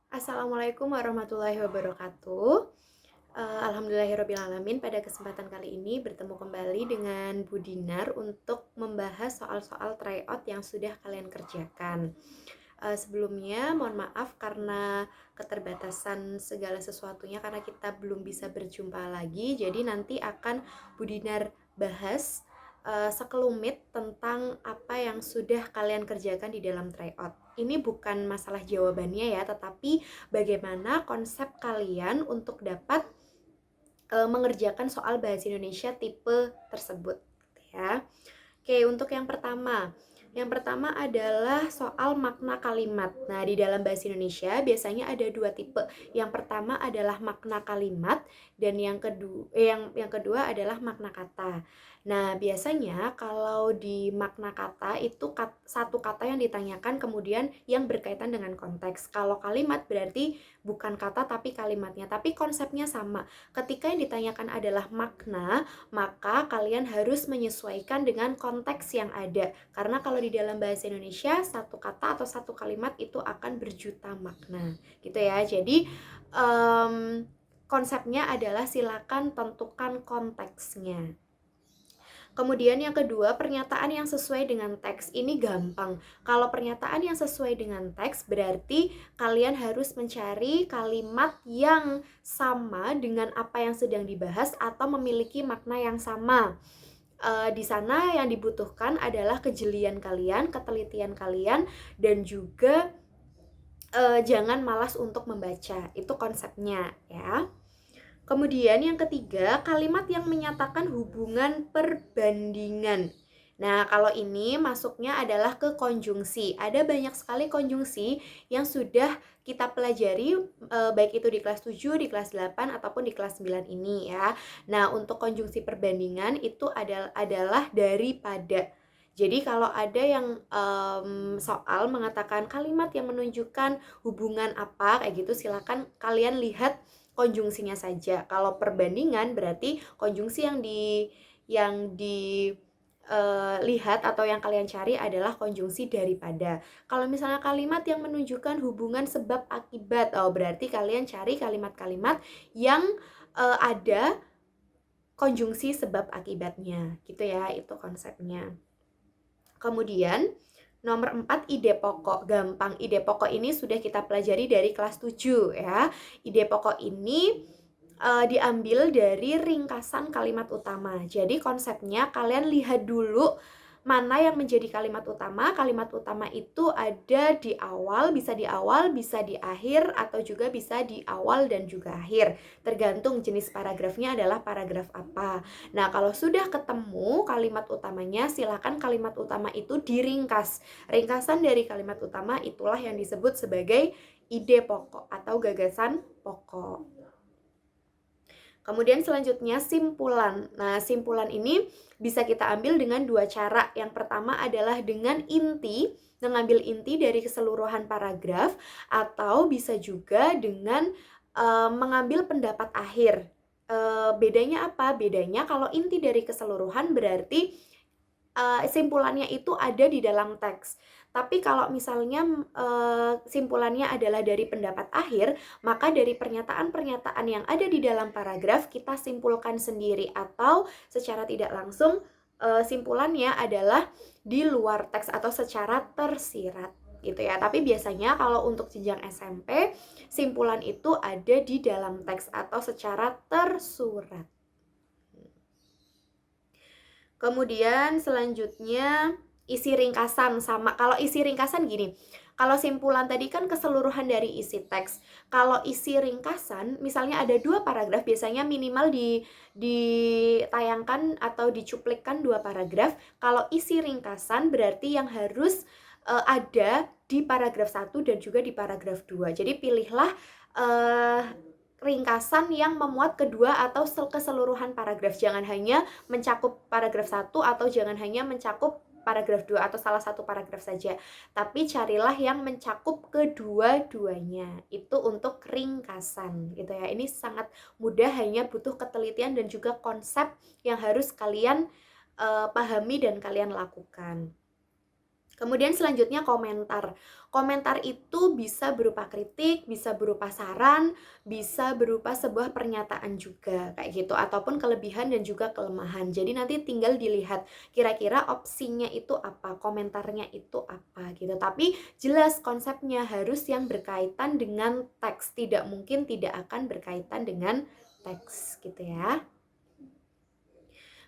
Assalamualaikum warahmatullahi wabarakatuh. Alhamdulillahirrabbilalamin, pada kesempatan kali ini bertemu kembali dengan Bu Dinar untuk membahas soal-soal tryout yang sudah kalian kerjakan. Sebelumnya mohon maaf karena keterbatasan segala sesuatunya, karena kita belum bisa berjumpa lagi. Jadi nanti akan Bu Dinar bahas sekelumit tentang apa yang sudah kalian kerjakan di dalam tryout. Ini bukan masalah jawabannya ya, tetapi bagaimana konsep kalian untuk dapat mengerjakan soal bahasa Indonesia tipe tersebut, ya. Oke, untuk yang pertama adalah soal makna kalimat. Nah, di dalam bahasa Indonesia biasanya ada dua tipe. Yang pertama adalah makna kalimat dan yang kedua adalah makna kata. Nah, biasanya kalau di makna kata itu satu kata yang ditanyakan kemudian yang berkaitan dengan konteks. Kalau kalimat berarti bukan kata tapi kalimatnya, tapi konsepnya sama. Ketika yang ditanyakan adalah makna, maka kalian harus menyesuaikan dengan konteks yang ada. Karena kalau di dalam bahasa Indonesia, satu kata atau satu kalimat itu akan berjuta makna. Gitu ya. Jadi konsepnya adalah silakan tentukan konteksnya. Kemudian yang kedua, pernyataan yang sesuai dengan teks. Ini gampang. Kalau pernyataan yang sesuai dengan teks berarti kalian harus mencari kalimat yang sama dengan apa yang sedang dibahas atau memiliki makna yang sama. Di sana yang dibutuhkan adalah kejelian kalian, ketelitian kalian, dan juga jangan malas untuk membaca. Itu konsepnya ya. Kemudian yang ketiga, kalimat yang menyatakan hubungan perbandingan. Nah, kalau ini masuknya adalah ke konjungsi. Ada banyak sekali konjungsi yang sudah kita pelajari, baik itu di kelas 7, di kelas 8, ataupun di kelas 9 ini ya. Nah, untuk konjungsi perbandingan itu adalah daripada. Jadi kalau ada yang soal mengatakan kalimat yang menunjukkan hubungan apa, kayak gitu, silakan kalian lihat konjungsinya saja. Kalau perbandingan berarti konjungsi yang di lihat atau yang kalian cari adalah konjungsi daripada. Kalau misalnya kalimat yang menunjukkan hubungan sebab akibat, berarti kalian cari kalimat-kalimat yang ada konjungsi sebab akibatnya. Gitu ya, itu konsepnya. Kemudian nomor 4, ide pokok. Gampang, ide pokok ini sudah kita pelajari dari kelas 7 ya. Ide pokok ini diambil dari ringkasan kalimat utama. Jadi konsepnya kalian lihat dulu mana yang menjadi kalimat utama. Kalimat utama itu ada di awal, bisa di akhir, atau juga bisa di awal dan juga akhir. Tergantung jenis paragrafnya adalah paragraf apa. Nah, kalau sudah ketemu kalimat utamanya, silakan kalimat utama itu diringkas. Ringkasan dari kalimat utama itulah yang disebut sebagai ide pokok atau gagasan pokok. Kemudian selanjutnya simpulan. Nah, simpulan ini bisa kita ambil dengan dua cara. Yang pertama adalah dengan inti, mengambil inti dari keseluruhan paragraf, atau bisa juga dengan mengambil pendapat akhir. Bedanya apa? Bedanya kalau inti dari keseluruhan berarti simpulannya itu ada di dalam teks. Tapi kalau misalnya simpulannya adalah dari pendapat akhir, maka dari pernyataan-pernyataan yang ada di dalam paragraf kita simpulkan sendiri, atau secara tidak langsung simpulannya adalah di luar teks atau secara tersirat gitu ya. Tapi biasanya kalau untuk jenjang SMP, simpulan itu ada di dalam teks atau secara tersurat. Kemudian selanjutnya isi ringkasan sama. Kalau isi ringkasan gini, kalau simpulan tadi kan keseluruhan dari isi teks. Kalau isi ringkasan, misalnya ada 2 paragraf, biasanya minimal ditayangkan atau dicuplikkan 2 paragraf. Kalau isi ringkasan berarti yang harus ada di paragraf 1 dan juga di paragraf 2. Jadi pilihlah ringkasan yang memuat kedua atau keseluruhan paragraf. Jangan hanya mencakup paragraf 1 atau jangan hanya mencakup paragraf 2 atau salah satu paragraf saja. Tapi carilah yang mencakup kedua-duanya. Itu untuk ringkasan gitu ya. Ini sangat mudah, hanya butuh ketelitian dan juga konsep yang harus kalian pahami dan kalian lakukan. Kemudian selanjutnya komentar. Komentar itu bisa berupa kritik, bisa berupa saran, bisa berupa sebuah pernyataan juga kayak gitu, ataupun kelebihan dan juga kelemahan. Jadi nanti tinggal dilihat kira-kira opsinya itu apa, komentarnya itu apa gitu. Tapi jelas konsepnya harus yang berkaitan dengan teks, tidak mungkin tidak akan berkaitan dengan teks gitu ya.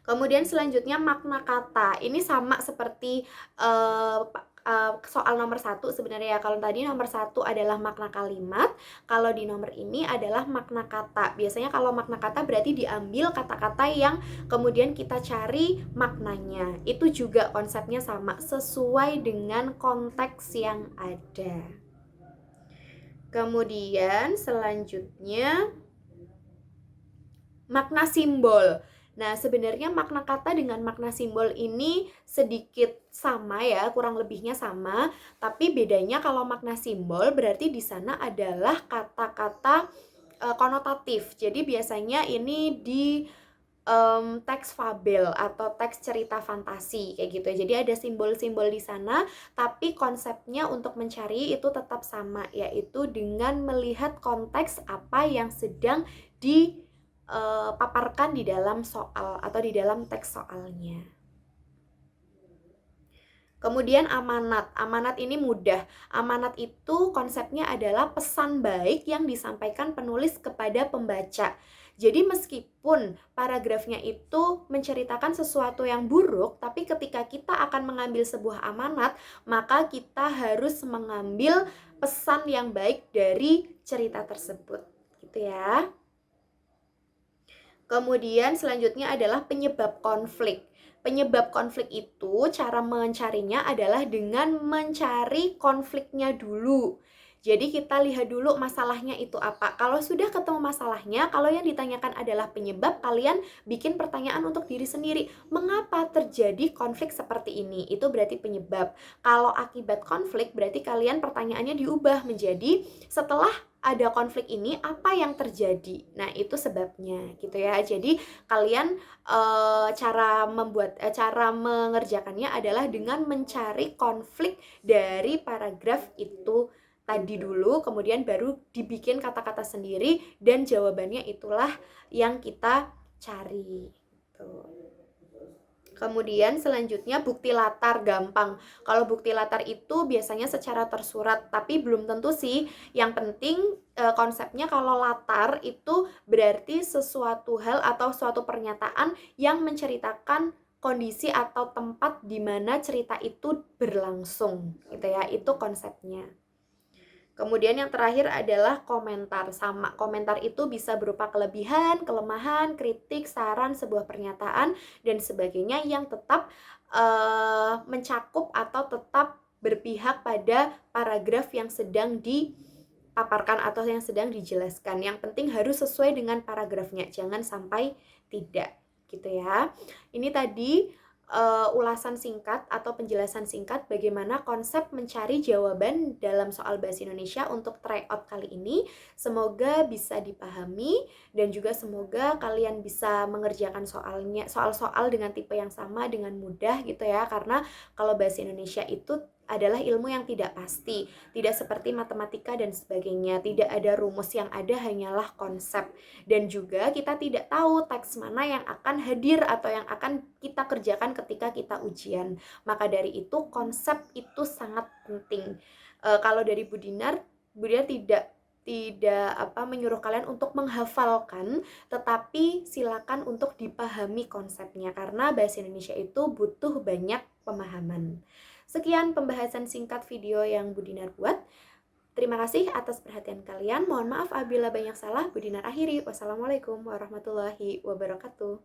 Kemudian selanjutnya makna kata. Ini sama seperti soal nomor 1 sebenarnya ya. Kalau tadi nomor 1 adalah makna kalimat, kalau di nomor ini adalah makna kata. Biasanya kalau makna kata berarti diambil kata-kata yang kemudian kita cari maknanya. Itu juga konsepnya sama, sesuai dengan konteks yang ada. Kemudian selanjutnya makna simbol. Nah, sebenarnya makna kata dengan makna simbol ini sedikit sama ya, kurang lebihnya sama, tapi bedanya kalau makna simbol berarti di sana adalah kata-kata konotatif. Jadi biasanya ini di teks fabel atau teks cerita fantasi kayak gitu ya. Jadi ada simbol-simbol di sana, tapi konsepnya untuk mencari itu tetap sama, yaitu dengan melihat konteks apa yang sedang dipaparkan di dalam soal atau di dalam teks soalnya. Kemudian amanat. Amanat ini mudah. Amanat itu konsepnya adalah pesan baik yang disampaikan penulis kepada pembaca. Jadi meskipun paragrafnya itu menceritakan sesuatu yang buruk, tapi ketika kita akan mengambil sebuah amanat, maka kita harus mengambil pesan yang baik dari cerita tersebut. Gitu ya. Kemudian selanjutnya adalah penyebab konflik. Penyebab konflik itu cara mencarinya adalah dengan mencari konfliknya dulu. Jadi kita lihat dulu masalahnya itu apa. Kalau sudah ketemu masalahnya, kalau yang ditanyakan adalah penyebab, kalian bikin pertanyaan untuk diri sendiri. Mengapa terjadi konflik seperti ini? Itu berarti penyebab. Kalau akibat konflik, berarti kalian pertanyaannya diubah menjadi setelah ada konflik ini apa yang terjadi. Nah, itu sebabnya gitu ya. Jadi kalian cara mengerjakannya adalah dengan mencari konflik dari paragraf itu tadi dulu, kemudian baru dibikin kata-kata sendiri dan jawabannya itulah yang kita cari gitu. Kemudian selanjutnya bukti latar gampang. Kalau bukti latar itu biasanya secara tersurat, tapi belum tentu sih. Yang penting konsepnya kalau latar itu berarti sesuatu hal atau suatu pernyataan yang menceritakan kondisi atau tempat di mana cerita itu berlangsung, gitu ya. Itu konsepnya. Kemudian yang terakhir adalah komentar. Sama, komentar itu bisa berupa kelebihan, kelemahan, kritik, saran, sebuah pernyataan, dan sebagainya yang tetap mencakup atau tetap berpihak pada paragraf yang sedang dipaparkan atau yang sedang dijelaskan. Yang penting harus sesuai dengan paragrafnya, jangan sampai tidak, gitu ya. Ini tadi ulasan singkat atau penjelasan singkat bagaimana konsep mencari jawaban dalam soal bahasa Indonesia untuk tryout kali ini. Semoga bisa dipahami dan juga semoga kalian bisa mengerjakan soal-soal dengan tipe yang sama dengan mudah gitu ya. Karena kalau bahasa Indonesia itu adalah ilmu yang tidak pasti, tidak seperti matematika dan sebagainya, tidak ada rumus, yang ada hanyalah konsep. Dan juga kita tidak tahu teks mana yang akan hadir atau yang akan kita kerjakan ketika kita ujian. Maka dari itu konsep itu sangat penting. Kalau dari Bu Dinar tidak menyuruh kalian untuk menghafalkan, tetapi silakan untuk dipahami konsepnya karena bahasa Indonesia itu butuh banyak pemahaman. Sekian pembahasan singkat video yang Bu Dinar buat. Terima kasih atas perhatian kalian. Mohon maaf apabila banyak salah. Bu Dinar akhiri. Wassalamualaikum warahmatullahi wabarakatuh.